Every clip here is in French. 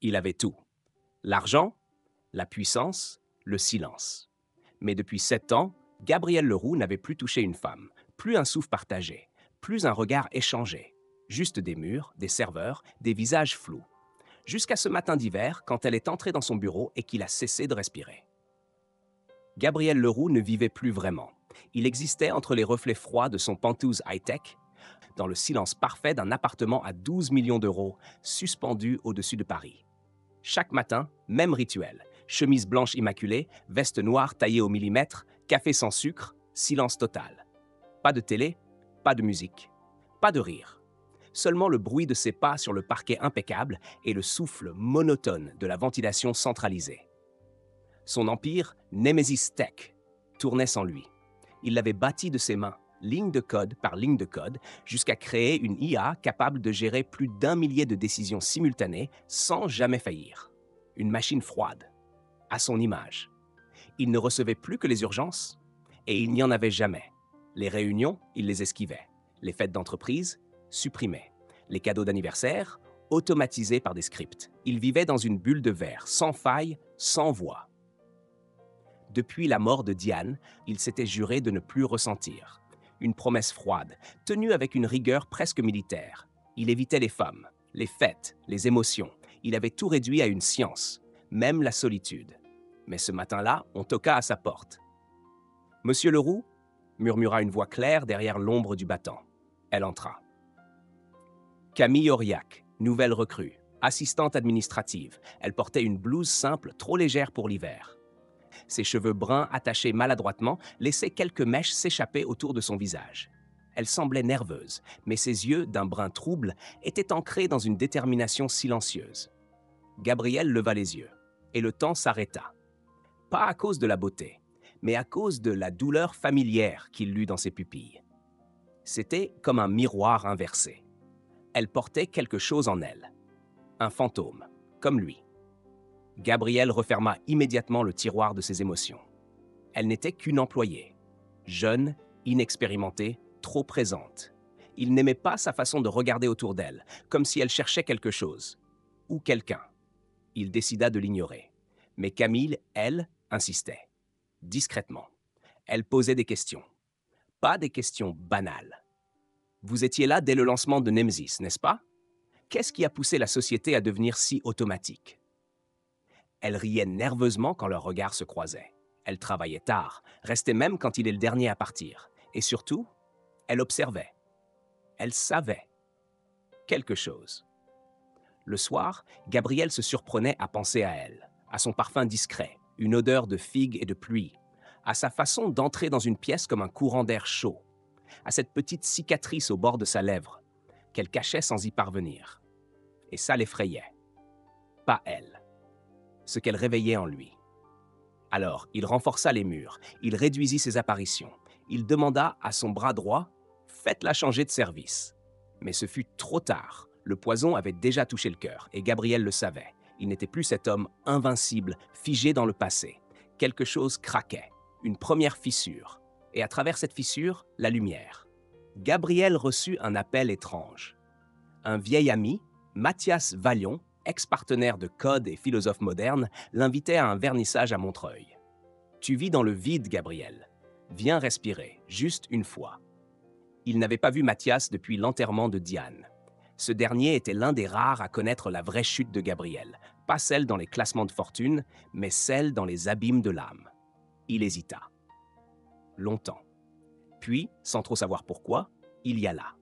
Il avait tout. L'argent, la puissance, le silence. Mais depuis 7 ans, Gabriel Leroux n'avait plus touché une femme, plus un souffle partagé, plus un regard échangé. Juste des murs, des serveurs, des visages flous. Jusqu'à ce matin d'hiver, quand elle est entrée dans son bureau et qu'il a cessé de respirer. Gabriel Leroux ne vivait plus vraiment. Il existait entre les reflets froids de son penthouse high-tech, dans le silence parfait d'un appartement à 12 millions d'euros, suspendu au-dessus de Paris. Chaque matin, même rituel. Chemise blanche immaculée, veste noire taillée au millimètre, café sans sucre, silence total. Pas de télé, pas de musique, pas de rire. Seulement le bruit de ses pas sur le parquet impeccable et le souffle monotone de la ventilation centralisée. Son empire, Nemesis Tech, tournait sans lui. Il l'avait bâti de ses mains, ligne de code par ligne de code, jusqu'à créer une IA capable de gérer plus d'1 millier de décisions simultanées sans jamais faillir. Une machine froide, à son image. Il ne recevait plus que les urgences, et il n'y en avait jamais. Les réunions, il les esquivait. Les fêtes d'entreprise, supprimées. Les cadeaux d'anniversaire, automatisés par des scripts. Il vivait dans une bulle de verre, sans faille, sans voix. Depuis la mort de Diane, il s'était juré de ne plus ressentir. Une promesse froide, tenue avec une rigueur presque militaire. Il évitait les femmes, les fêtes, les émotions. Il avait tout réduit à une science, même la solitude. Mais ce matin-là, on toqua à sa porte. « Monsieur Leroux ?» murmura une voix claire derrière l'ombre du battant. Elle entra. Camille Auriac, nouvelle recrue, assistante administrative. Elle portait une blouse simple, trop légère pour l'hiver. Ses cheveux bruns attachés maladroitement laissaient quelques mèches s'échapper autour de son visage. Elle semblait nerveuse, mais ses yeux, d'un brun trouble, étaient ancrés dans une détermination silencieuse. Gabriel leva les yeux, et le temps s'arrêta. Pas à cause de la beauté, mais à cause de la douleur familière qu'il lut dans ses pupilles. C'était comme un miroir inversé. Elle portait quelque chose en elle. Un fantôme, comme lui. Gabriel referma immédiatement le tiroir de ses émotions. Elle n'était qu'une employée. Jeune, inexpérimentée, trop présente. Il n'aimait pas sa façon de regarder autour d'elle, comme si elle cherchait quelque chose. Ou quelqu'un. Il décida de l'ignorer. Mais Camille, elle, insistait. Discrètement. Elle posait des questions. Pas des questions banales. Vous étiez là dès le lancement de Nemesis, n'est-ce pas? Qu'est-ce qui a poussé la société à devenir si automatique? Elle riait nerveusement quand leurs regards se croisaient. Elle travaillait tard, restait même quand il est le dernier à partir. Et surtout, elle observait. Elle savait. Quelque chose. Le soir, Gabriel se surprenait à penser à elle, à son parfum discret, une odeur de figues et de pluie, à sa façon d'entrer dans une pièce comme un courant d'air chaud, à cette petite cicatrice au bord de sa lèvre, qu'elle cachait sans y parvenir. Et ça l'effrayait. Pas elle. Ce qu'elle réveillait en lui. Alors, il renforça les murs, il réduisit ses apparitions, il demanda à son bras droit « Faites-la changer de service ». Mais ce fut trop tard, le poison avait déjà touché le cœur, et Gabriel le savait. Il n'était plus cet homme invincible, figé dans le passé. Quelque chose craquait, une première fissure, et à travers cette fissure, la lumière. Gabriel reçut un appel étrange. Un vieil ami, Mathias Vallion, ex-partenaire de Code et philosophe moderne, l'invitait à un vernissage à Montreuil. « Tu vis dans le vide, Gabriel. Viens respirer, juste une fois. » Il n'avait pas vu Mathias depuis l'enterrement de Diane. Ce dernier était l'un des rares à connaître la vraie chute de Gabriel, pas celle dans les classements de fortune, mais celle dans les abîmes de l'âme. Il hésita. Longtemps. Puis, sans trop savoir pourquoi, il y alla.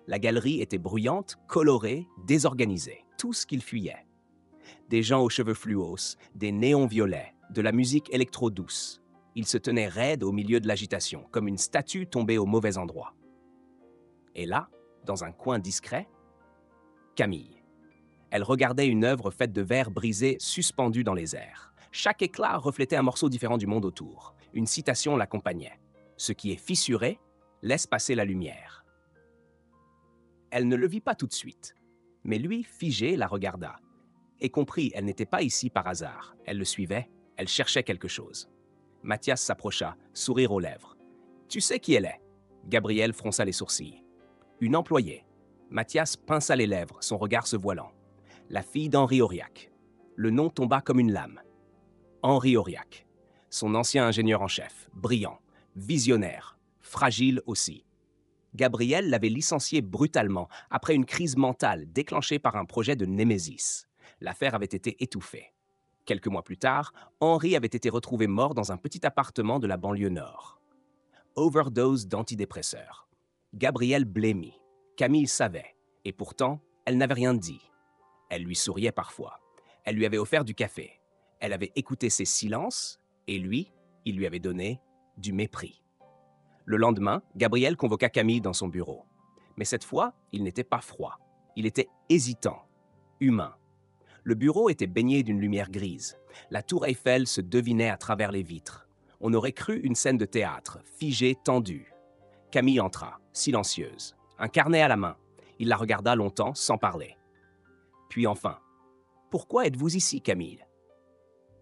La galerie était bruyante, colorée, désorganisée, tout ce qu'il fuyait. Des gens aux cheveux fluos, des néons violets, de la musique électro-douce. Il se tenait raide au milieu de l'agitation, comme une statue tombée au mauvais endroit. Et là, dans un coin discret, Camille. Elle regardait une œuvre faite de verre brisé suspendu dans les airs. Chaque éclat reflétait un morceau différent du monde autour. Une citation l'accompagnait. « Ce qui est fissuré laisse passer la lumière. » Elle ne le vit pas tout de suite, mais lui, figé, la regarda et comprit elle n'était pas ici par hasard. Elle le suivait, elle cherchait quelque chose. Mathias s'approcha, sourire aux lèvres. « Tu sais qui elle est ?» Gabriel fronça les sourcils. « Une employée. » Mathias pinça les lèvres, son regard se voilant. la fille d'Henri Auriac. Le nom tomba comme une lame. Henri Auriac, son ancien ingénieur en chef, brillant, visionnaire, fragile aussi. Gabriel l'avait licencié brutalement après une crise mentale déclenchée par un projet de Némésis. L'affaire avait été étouffée. Quelques mois plus tard, Henri avait été retrouvé mort dans un petit appartement de la banlieue nord. Overdose d'antidépresseurs. Gabrielle blêmit. Camille savait. Et pourtant, elle n'avait rien dit. Elle lui souriait parfois. Elle lui avait offert du café. Elle avait écouté ses silences et lui, il lui avait donné du mépris. Le lendemain, Gabriel convoqua Camille dans son bureau. Mais cette fois, il n'était pas froid. Il était hésitant, humain. Le bureau était baigné d'une lumière grise. La tour Eiffel se devinait à travers les vitres. On aurait cru une scène de théâtre, figée, tendue. Camille entra, silencieuse, un carnet à la main. Il la regarda longtemps sans parler. Puis enfin, « Pourquoi êtes-vous ici, Camille ?»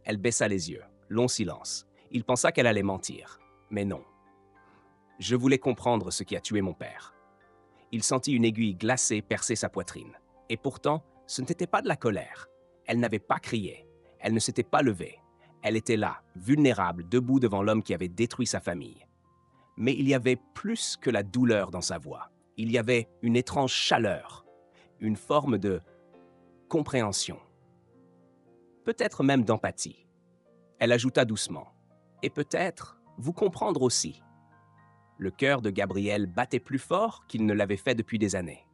Elle baissa les yeux, long silence. Il pensa qu'elle allait mentir, mais non. « Je voulais comprendre ce qui a tué mon père. » Il sentit une aiguille glacée percer sa poitrine. Et pourtant, ce n'était pas de la colère. Elle n'avait pas crié. Elle ne s'était pas levée. Elle était là, vulnérable, debout devant l'homme qui avait détruit sa famille. Mais il y avait plus que la douleur dans sa voix. Il y avait une étrange chaleur, une forme de compréhension. Peut-être même d'empathie. Elle ajouta doucement. Et peut-être vous comprendre aussi. Le cœur de Gabriel battait plus fort qu'il ne l'avait fait depuis des années.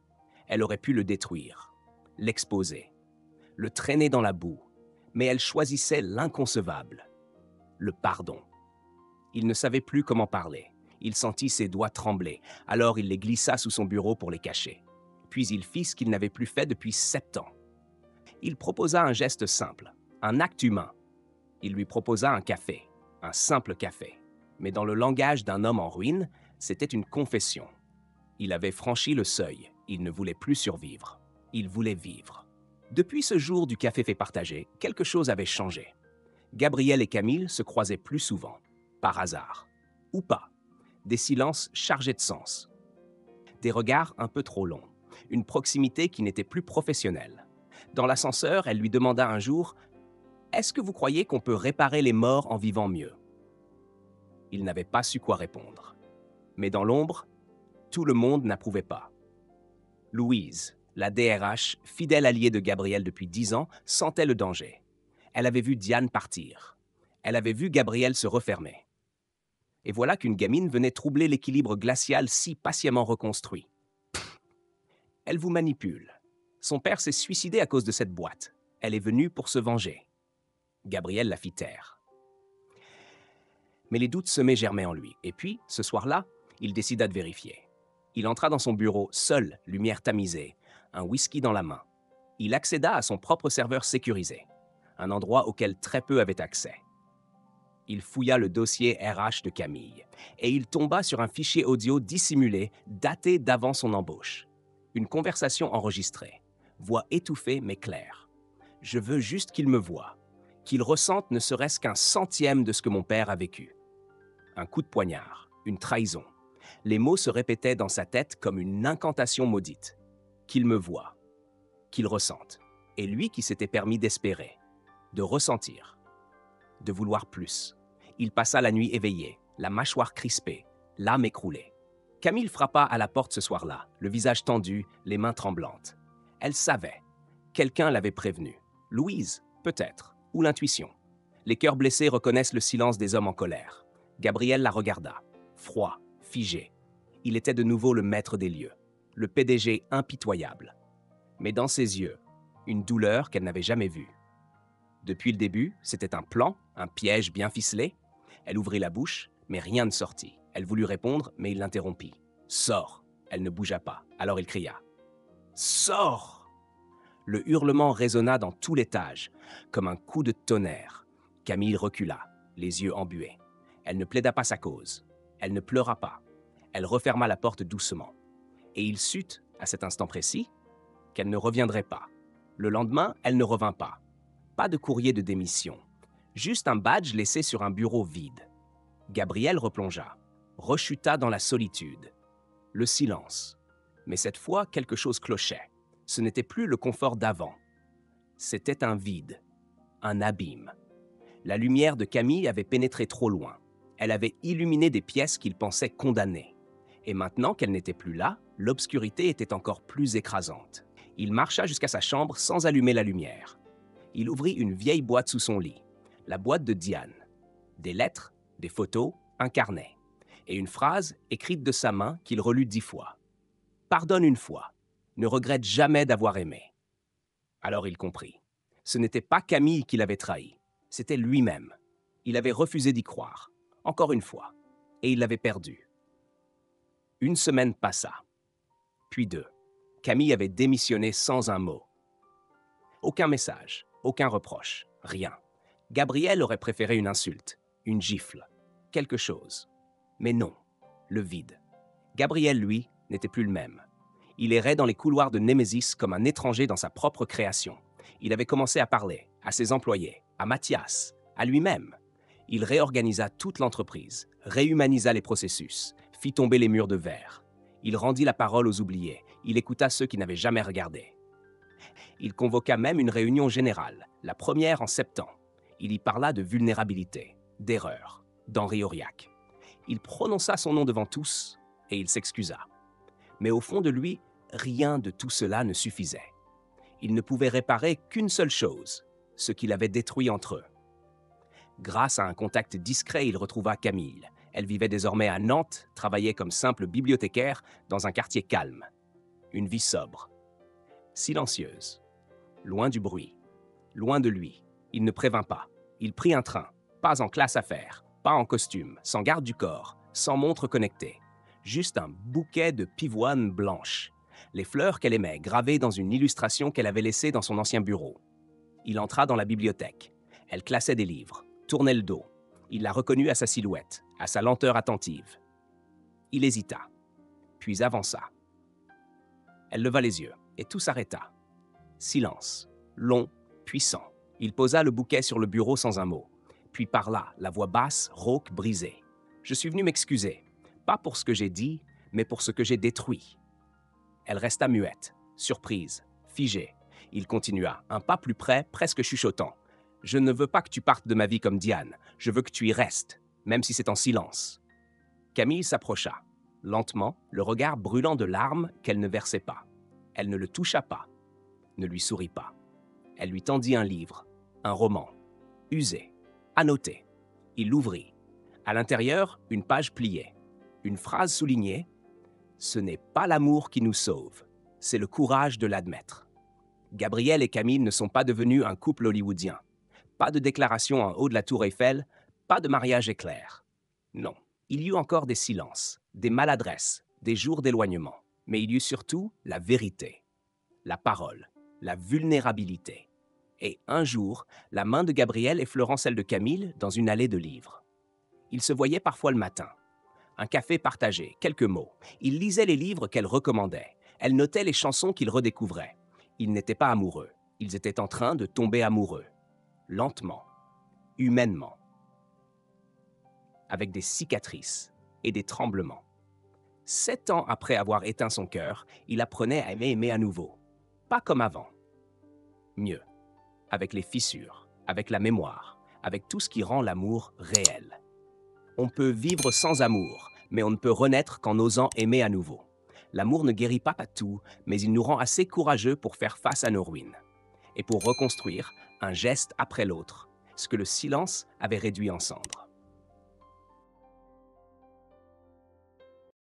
Elle aurait pu le détruire, l'exposer, le traîner dans la boue, mais elle choisissait l'inconcevable, le pardon. Il ne savait plus comment parler. Il sentit ses doigts trembler, alors il les glissa sous son bureau pour les cacher. Puis il fit ce qu'il n'avait plus fait depuis 7 ans. Il proposa un geste simple, un acte humain. Il lui proposa un café, un simple café. Mais dans le langage d'un homme en ruine, c'était une confession. Il avait franchi le seuil, il ne voulait plus survivre. Il voulait vivre. Depuis ce jour du café fait partager, quelque chose avait changé. Gabriel et Camille se croisaient plus souvent, par hasard, ou pas. Des silences chargés de sens. Des regards un peu trop longs. Une proximité qui n'était plus professionnelle. Dans l'ascenseur, elle lui demanda un jour « Est-ce que vous croyez qu'on peut réparer les morts en vivant mieux ?» Il n'avait pas su quoi répondre. Mais dans l'ombre, tout le monde n'approuvait pas. Louise, la DRH, fidèle alliée de Gabriel depuis 10 ans, sentait le danger. Elle avait vu Diane partir. Elle avait vu Gabriel se refermer. Et voilà qu'une gamine venait troubler l'équilibre glacial si patiemment reconstruit. Pff, elle vous manipule. Son père s'est suicidé à cause de cette boîte. Elle est venue pour se venger. Gabriel la fit taire. Mais les doutes semaient germaient en lui. Et puis, ce soir-là, il décida de vérifier. Il entra dans son bureau, seul, lumière tamisée, un whisky dans la main. Il accéda à son propre serveur sécurisé, un endroit auquel très peu avaient accès. Il fouilla le dossier RH de Camille et il tomba sur un fichier audio dissimulé daté d'avant son embauche. Une conversation enregistrée, voix étouffée mais claire. « Je veux juste qu'il me voie, qu'il ressente ne serait-ce qu'un centième de ce que mon père a vécu. » Un coup de poignard, une trahison. Les mots se répétaient dans sa tête comme une incantation maudite. Qu'il me voie, qu'il ressente. Et lui qui s'était permis d'espérer, de ressentir, de vouloir plus. Il passa la nuit éveillé, la mâchoire crispée, l'âme écroulée. Camille frappa à la porte ce soir-là, le visage tendu, les mains tremblantes. Elle savait. Quelqu'un l'avait prévenue. Louise, peut-être, ou l'intuition. Les cœurs blessés reconnaissent le silence des hommes en colère. Gabriel la regarda, froid, figé. Il était de nouveau le maître des lieux, le PDG impitoyable. Mais dans ses yeux, une douleur qu'elle n'avait jamais vue. Depuis le début, c'était un plan, un piège bien ficelé. Elle ouvrit la bouche, mais rien ne sortit. Elle voulut répondre, mais il l'interrompit. « Sors !» Elle ne bougea pas. Alors il cria. « Sors !» Le hurlement résonna dans tout l'étage, comme un coup de tonnerre. Camille recula, les yeux embués. Elle ne plaida pas sa cause. Elle ne pleura pas. Elle referma la porte doucement. Et il sut, à cet instant précis, qu'elle ne reviendrait pas. Le lendemain, elle ne revint pas. Pas de courrier de démission. Juste un badge laissé sur un bureau vide. Gabriel replongea, rechuta dans la solitude. Le silence. Mais cette fois, quelque chose clochait. Ce n'était plus le confort d'avant. C'était un vide, un abîme. La lumière de Camille avait pénétré trop loin. Elle avait illuminé des pièces qu'il pensait condamnées. Et maintenant qu'elle n'était plus là, l'obscurité était encore plus écrasante. Il marcha jusqu'à sa chambre sans allumer la lumière. Il ouvrit une vieille boîte sous son lit, la boîte de Diane. Des lettres, des photos, un carnet. Et une phrase écrite de sa main qu'il relut 10 fois. « Pardonne une fois. Ne regrette jamais d'avoir aimé. » Alors il comprit. Ce n'était pas Camille qui l'avait trahi. C'était lui-même. Il avait refusé d'y croire, encore une fois, et il l'avait perdu. Une semaine passa, puis 2. Camille avait démissionné sans un mot. Aucun message, aucun reproche, rien. Gabriel aurait préféré une insulte, une gifle, quelque chose. Mais non, le vide. Gabriel, lui, n'était plus le même. Il errait dans les couloirs de Némésis comme un étranger dans sa propre création. Il avait commencé à parler, à ses employés, à Mathias, à lui-même. Il réorganisa toute l'entreprise, réhumanisa les processus, fit tomber les murs de verre. Il rendit la parole aux oubliés, il écouta ceux qui n'avaient jamais regardé. Il convoqua même une réunion générale, la première en septembre. Il y parla de vulnérabilité, d'erreur, d'Henri Auriac. Il prononça son nom devant tous et il s'excusa. Mais au fond de lui, rien de tout cela ne suffisait. Il ne pouvait réparer qu'une seule chose, ce qu'il avait détruit entre eux. Grâce à un contact discret, il retrouva Camille. Elle vivait désormais à Nantes, travaillait comme simple bibliothécaire dans un quartier calme. Une vie sobre, silencieuse, loin du bruit, loin de lui. Il ne prévint pas. Il prit un train, pas en classe affaires, pas en costume, sans garde du corps, sans montre connectée. Juste un bouquet de pivoine blanche. Les fleurs qu'elle aimait, gravées dans une illustration qu'elle avait laissée dans son ancien bureau. Il entra dans la bibliothèque. Elle classait des livres, tournait le dos. Il la reconnut à sa silhouette, à sa lenteur attentive. Il hésita, puis avança. Elle leva les yeux, et tout s'arrêta. Silence, long, puissant. Il posa le bouquet sur le bureau sans un mot, puis parla, la voix basse, rauque, brisée. « Je suis venu m'excuser, pas pour ce que j'ai dit, mais pour ce que j'ai détruit. » Elle resta muette, surprise, figée. Il continua, un pas plus près, presque chuchotant. « Je ne veux pas que tu partes de ma vie comme Diane. Je veux que tu y restes, même si c'est en silence. » Camille s'approcha, lentement, le regard brûlant de larmes qu'elle ne versait pas. Elle ne le toucha pas, ne lui sourit pas. Elle lui tendit un livre, un roman, usé, annoté. Il l'ouvrit. À l'intérieur, une page pliée. Une phrase soulignée. « Ce n'est pas l'amour qui nous sauve, c'est le courage de l'admettre. » Gabriel et Camille ne sont pas devenus un couple hollywoodien. Pas de déclaration en haut de la tour Eiffel, pas de mariage éclair. Non, il y eut encore des silences, des maladresses, des jours d'éloignement. Mais il y eut surtout la vérité, la parole, la vulnérabilité. Et un jour, la main de Gabriel effleurant celle de Camille dans une allée de livres. Ils se voyaient parfois le matin. Un café partagé, quelques mots. Il lisait les livres qu'elle recommandait. Elle notait les chansons qu'il redécouvrait. Ils n'étaient pas amoureux. Ils étaient en train de tomber amoureux. Lentement, humainement. Avec des cicatrices et des tremblements. 7 ans après avoir éteint son cœur, il apprenait à aimer à nouveau. Pas comme avant. Mieux. Avec les fissures, avec la mémoire, avec tout ce qui rend l'amour réel. On peut vivre sans amour, mais on ne peut renaître qu'en osant aimer à nouveau. L'amour ne guérit pas tout, mais il nous rend assez courageux pour faire face à nos ruines. Et pour reconstruire, un geste après l'autre, ce que le silence avait réduit en cendres.